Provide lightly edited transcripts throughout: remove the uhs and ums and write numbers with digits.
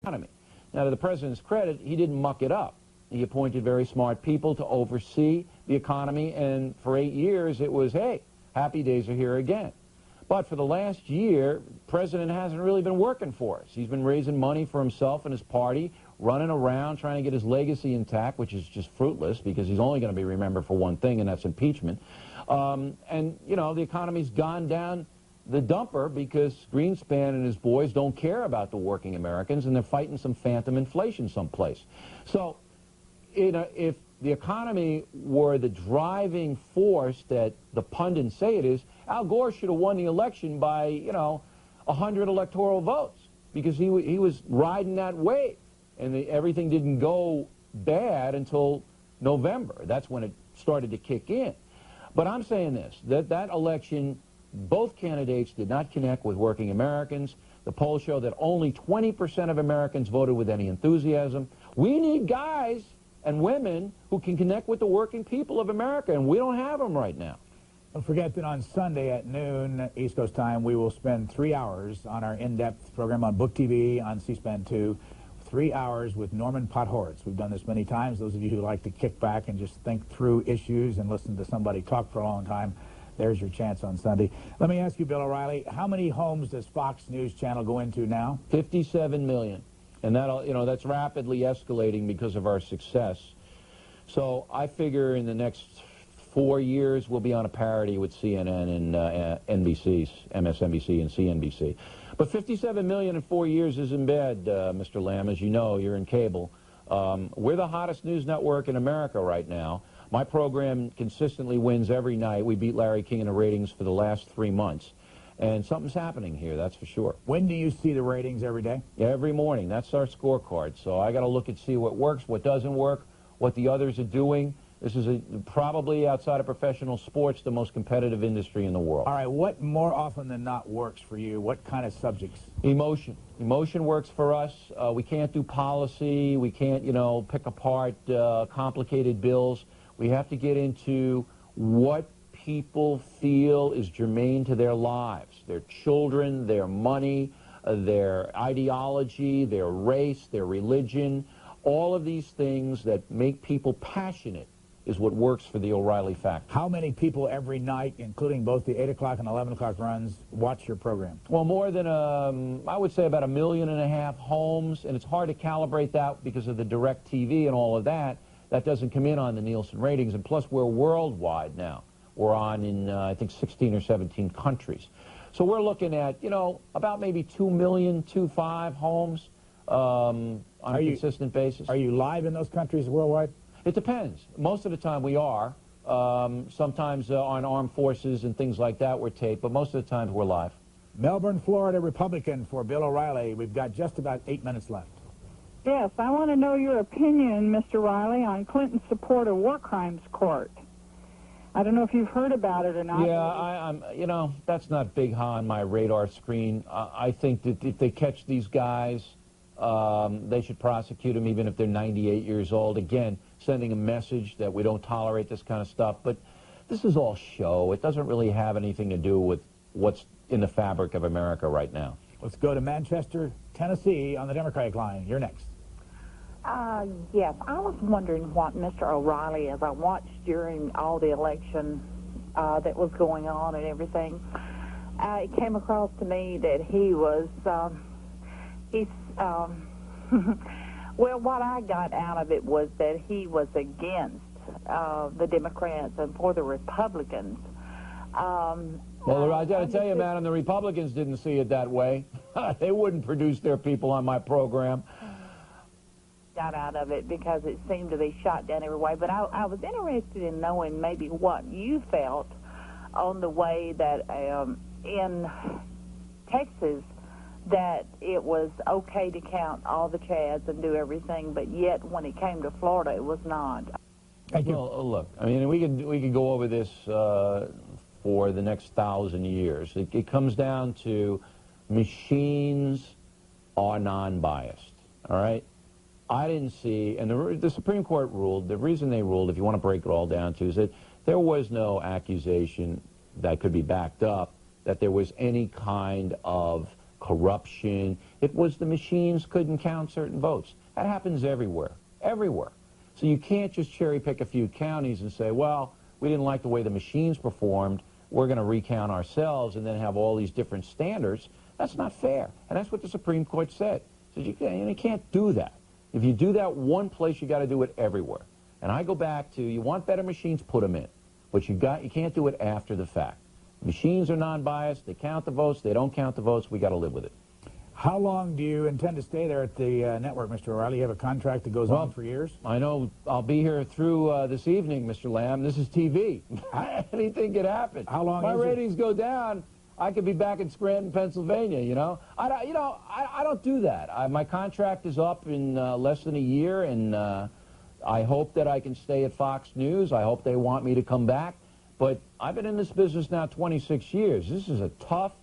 economy. Now, to the president's credit, he didn't muck it up. He appointed very smart people to oversee the economy, and for 8 years it was, hey, happy days are here again. But for the last year, the president hasn't really been working for us. He's been raising money for himself and his party, running around trying to get his legacy intact, which is just fruitless because he's only going to be remembered for one thing, and that's impeachment. And, you know, the economy's gone down the dumper because Greenspan and his boys don't care about the working Americans, and they're fighting some phantom inflation someplace. So, if the economy were the driving force that the pundits say it is, Al Gore should have won the election by, 100 electoral votes because he was riding that wave, and everything didn't go bad until November. That's when it started to kick in. But I'm saying this, that election, both candidates did not connect with working Americans. The polls show that only 20% of Americans voted with any enthusiasm. We need guys and women who can connect with the working people of America, and we don't have them right now. Don't forget that on Sunday at noon East Coast time, we will spend 3 hours on our in-depth program on Book TV, on C-SPAN 2, 3 hours with Norman Podhoretz. We've done this many times. Those of you who like to kick back and just think through issues and listen to somebody talk for a long time, there's your chance on Sunday. Let me ask you, Bill O'Reilly, how many homes does Fox News Channel go into now? 57 million. And that'll, that's rapidly escalating because of our success. So I figure in the next 4 years we'll be on a parity with CNN and NBC's, MSNBC and CNBC. But 57 million in 4 years isn't bad, Mr. Lamb. As you know, you're in cable. We're the hottest news network in America right now. My program consistently wins every night. We beat Larry King in the ratings for the last 3 months. And something's happening here, that's for sure. When do you see the ratings every day? Every morning. That's our scorecard. So I got to look and see what works, what doesn't work, what the others are doing. This is probably, outside of professional sports, the most competitive industry in the world. All right, what more often than not works for you? What kind of subjects? Emotion. Emotion works for us. We can't do policy. We can't, pick apart complicated bills. We have to get into what people feel is germane to their lives, their children, their money, their ideology, their race, their religion. All of these things that make people passionate is what works for the O'Reilly Factor. How many people every night, including both the 8 o'clock and 11 o'clock runs, watch your program? Well, more than, I would say about 1.5 million homes, and it's hard to calibrate that because of the direct TV and all of that. That doesn't come in on the Nielsen ratings, and plus we're worldwide now. We're on in, I think, 16 or 17 countries. So we're looking at, about maybe 2 million, 2.5 homes on a consistent basis. Are you live in those countries worldwide? It depends. Most of the time we are. Sometimes on armed forces and things like that we're taped, but most of the times we're live. Melbourne, Florida, Republican for Bill O'Reilly. We've got just about 8 minutes left. Yes, I want to know your opinion, Mr. Riley, on Clinton's support of war crimes court. I don't know if you've heard about it or not. Yeah, I'm, that's not big high on my radar screen. I think that if they catch these guys, they should prosecute them even if they're 98 years old. Again, sending a message that we don't tolerate this kind of stuff. But this is all show. It doesn't really have anything to do with what's in the fabric of America right now. Let's go to Manchester, Tennessee on the Democratic line. You're next. Yes, I was wondering what Mr. O'Reilly, as I watched during all the election that was going on and everything, it came across to me that he was, well, what I got out of it was that he was against the Democrats and for the Republicans. Well, I got to tell you, man, the Republicans didn't see it that way. They wouldn't produce their people on my program. Got out of it because it seemed to be shot down every way. But I was interested in knowing maybe what you felt on the way that in Texas that it was okay to count all the Chads and do everything, but yet when it came to Florida, it was not. Thank you. Well, look, I mean, we could go over this for the next 1,000 years. It comes down to machines are non-biased, all right? I didn't see, and the Supreme Court ruled, the reason they ruled, if you want to break it all down to, is that there was no accusation that could be backed up that there was any kind of corruption. It was the machines couldn't count certain votes. That happens everywhere, everywhere. So you can't just cherry pick a few counties and say, well, we didn't like the way the machines performed, we're going to recount ourselves and then have all these different standards. That's not fair. And that's what the Supreme Court said. So you can't do that. If you do that one place, you got to do it everywhere. And I go back to, you want better machines, put them in. But you can't do it after the fact. Machines are non-biased. They count the votes. They don't count the votes. We got to live with it. How long do you intend to stay there at the network, Mr. O'Reilly? You have a contract that goes on for years? I know I'll be here through this evening, Mr. Lamb. This is TV. Anything could happen. How long My is it? ratings go down, I could be back in Scranton, Pennsylvania, you know? I don't do that. My contract is up in less than a year, and I hope that I can stay at Fox News. I hope they want me to come back. But I've been in this business now 26 years. This is a tough,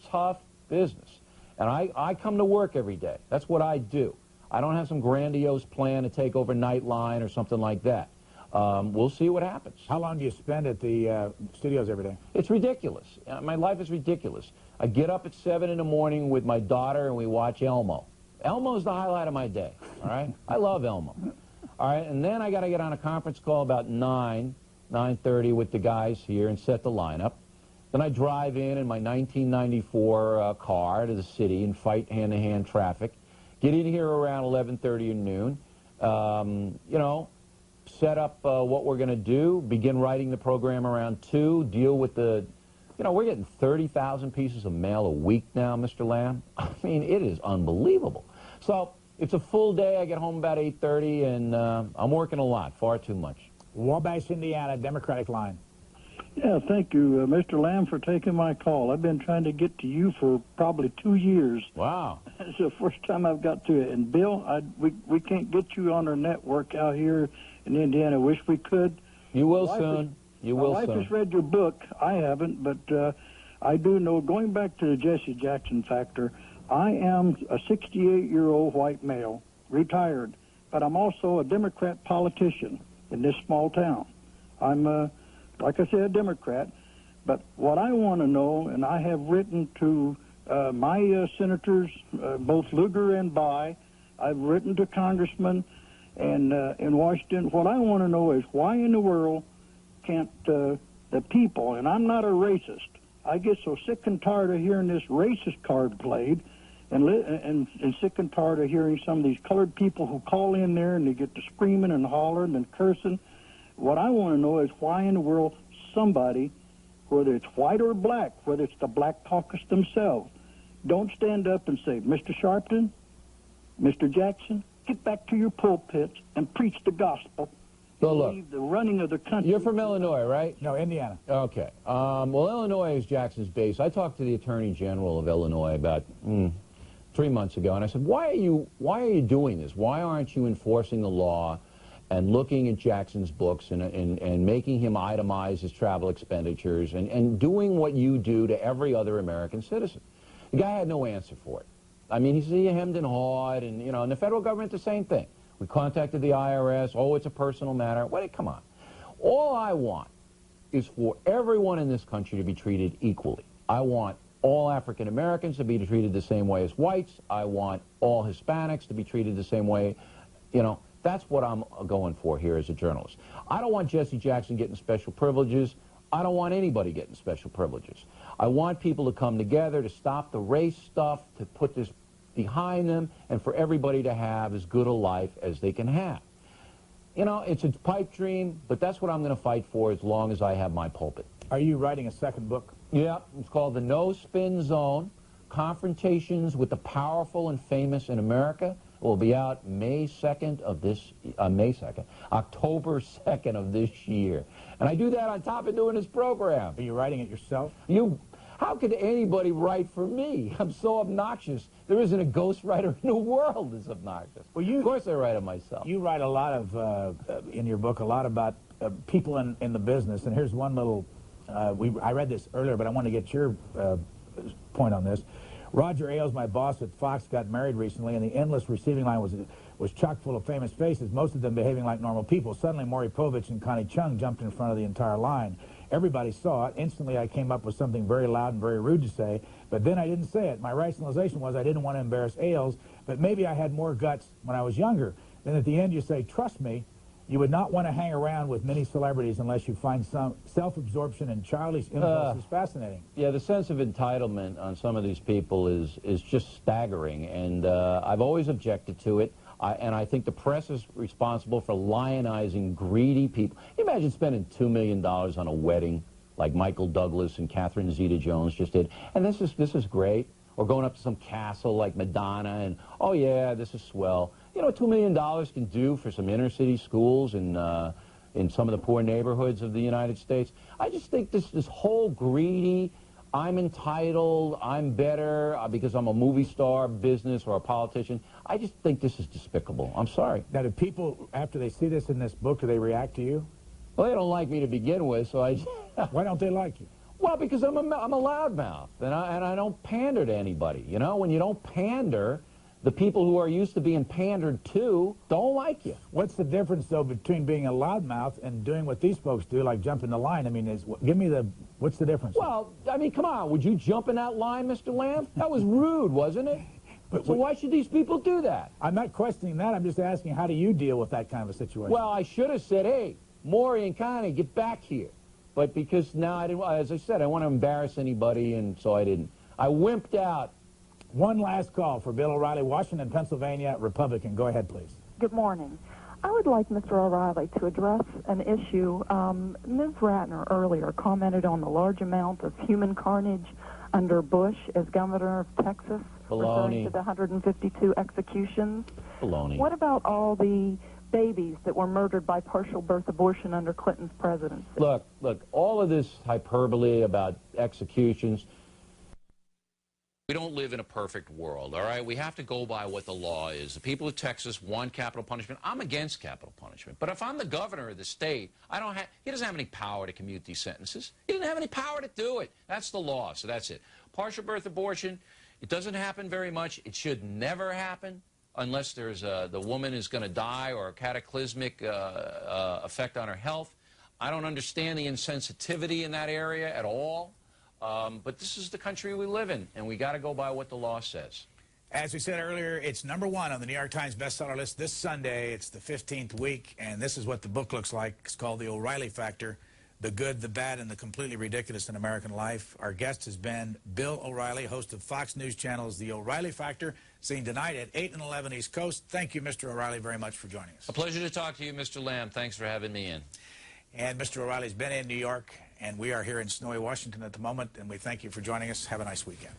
tough business. And I come to work every day. That's what I do. I don't have some grandiose plan to take over Nightline or something like that. We'll see what happens. How long do you spend at the studios every day? It's ridiculous. My life is ridiculous. I get up at 7 in the morning with my daughter and we watch Elmo. Elmo's the highlight of my day, all right? I love Elmo. All right, and then I got to get on a conference call about 9:30 with the guys here and set the lineup. Then I drive in my 1994 car to the city and fight hand-to-hand traffic. Get in here around 11:30 or noon. You know, set up what we're going to do, begin writing the program around 2, deal with the, you know, we're getting 30,000 pieces of mail a week now, Mr. Lamb. I mean, it is unbelievable. So it's a full day. I get home about 8:30, and I'm working a lot, far too much. Wabash, Indiana, Democratic line. Yeah, thank you, Mr. Lamb, for taking my call. I've been trying to get to you for probably 2 years. Wow. It's the first time I've got to it. And, Bill, we can't get you on our network out here in Indiana. Wish we could. You will soon. You will soon. My wife has read your book. I haven't, but I do know, going back to the Jesse Jackson factor, I am a 68-year-old white male, retired, but I'm also a Democrat politician in this small town. I'm like I said, a Democrat, but what I want to know, and I have written to my senators, both Lugar and Bayh, I've written to congressmen and in Washington. What I want to know is why in the world can't the people, and I'm not a racist, I get so sick and tired of hearing this racist card played, and sick and tired of hearing some of these colored people who call in there and they get to screaming and hollering and cursing. What I want to know is why in the world somebody, whether it's white or black, whether it's the Black Caucus themselves, don't stand up and say, Mr. Sharpton, Mr. Jackson, get back to your pulpits and preach the gospel. So look, leave the running of the country. You're from Illinois, right? No, Indiana. Okay. Well, Illinois is Jackson's base. I talked to the Attorney General of Illinois about 3 months ago, and I said, why are you doing this? Why aren't you enforcing the law and looking at Jackson's books and making him itemize his travel expenditures and doing what you do to every other American citizen? The guy had no answer for it. I mean, he hemmed and hawed, and, you know, and the federal government, the same thing. We contacted the IRS. Oh, it's a personal matter. Well, come on. All I want is for everyone in this country to be treated equally. I want all African Americans to be treated the same way as whites. I want all Hispanics to be treated the same way. You know, that's what I'm going for here as a journalist. I don't want Jesse Jackson getting special privileges. I don't want anybody getting special privileges. I want people to come together to stop the race stuff, to put this behind them, and for everybody to have as good a life as they can have. You know, it's a pipe dream, but that's what I'm going to fight for as long as I have my pulpit. Are you writing a second book? Yeah, it's called The No Spin Zone, Confrontations with the Powerful and Famous in America. It will be out October 2nd of this year. And I do that on top of doing this program. Are you writing it yourself? How could anybody write for me? I'm so obnoxious. There isn't a ghostwriter in the world that's obnoxious. Well, of course I write it myself. You write a lot of, in your book, a lot about people in the business. And here's one little, I read this earlier, but I want to get your point on this. Roger Ailes, my boss at Fox, got married recently, and the endless receiving line was chock full of famous faces, most of them behaving like normal people. Suddenly, Maury Povich and Connie Chung jumped in front of the entire line. Everybody saw it. Instantly, I came up with something very loud and very rude to say, but then I didn't say it. My rationalization was I didn't want to embarrass Ailes, but maybe I had more guts when I was younger. Then at the end, you say, trust me, you would not want to hang around with many celebrities unless you find some self-absorption and childish impulses fascinating. Yeah, the sense of entitlement on some of these people is just staggering, and I've always objected to it. And I think the press is responsible for lionizing greedy people. Can you imagine spending $2 million on a wedding like Michael Douglas and Catherine Zeta-Jones just did? And this is great. Or going up to some castle like Madonna and, oh yeah, this is swell. You know what $2 million can do for some inner city schools in some of the poor neighborhoods of the United States? I just think this whole greedy, I'm entitled, I'm better because I'm a movie star, business, or a politician. I just think this is despicable. I'm sorry. Now, do people, after they see this in this book, do they react to you? Well, they don't like me to begin with, so I... Why don't they like you? Well, because I'm a loudmouth, and I don't pander to anybody. You know, when you don't pander, the people who are used to being pandered to don't like you. What's the difference, though, between being a loudmouth and doing what these folks do, like jumping the line? I mean, what's the difference? Well, I mean, come on. Would you jump in that line, Mr. Lamb? That was rude, wasn't it? So why should these people do that? I'm not questioning that. I'm just asking, how do you deal with that kind of a situation? Well, I should have said, hey, Maury and Connie, get back here. But because now I didn't, as I said, I didn't want to embarrass anybody, and so I didn't. I wimped out. One last call for Bill O'Reilly, Washington, Pennsylvania, Republican. Go ahead, please. Good morning. I would like Mr. O'Reilly to address an issue. Ms. Ratner earlier commented on the large amount of human carnage under Bush as governor of Texas, referring to the 152 executions. Baloney. What about all the babies that were murdered by partial birth abortion under Clinton's presidency? Look, all of this hyperbole about executions, we don't live in a perfect world, all right? We have to go by what the law is. The people of Texas want capital punishment. I'm against capital punishment. But if I'm the governor of the state, he doesn't have any power to commute these sentences. He doesn't have any power to do it. That's the law, so that's it. Partial birth abortion, it doesn't happen very much. It should never happen unless there's the woman is going to die or a cataclysmic effect on her health. I don't understand the insensitivity in that area at all. But this is the country we live in, and we got to go by what the law says. As we said earlier, it's #1 on the New York Times bestseller list this Sunday. It's the 15th week, and this is what the book looks like. It's called The O'Reilly Factor: The Good, the Bad, and the Completely Ridiculous in American Life. Our guest has been Bill O'Reilly, host of Fox News Channel's The O'Reilly Factor, seen tonight at 8 and 11 East Coast. Thank you, Mr. O'Reilly, very much for joining us. A pleasure to talk to you, Mr. Lamb. Thanks for having me in. And Mr. O'Reilly's been in New York, and we are here in snowy Washington at the moment, and we thank you for joining us. Have a nice weekend.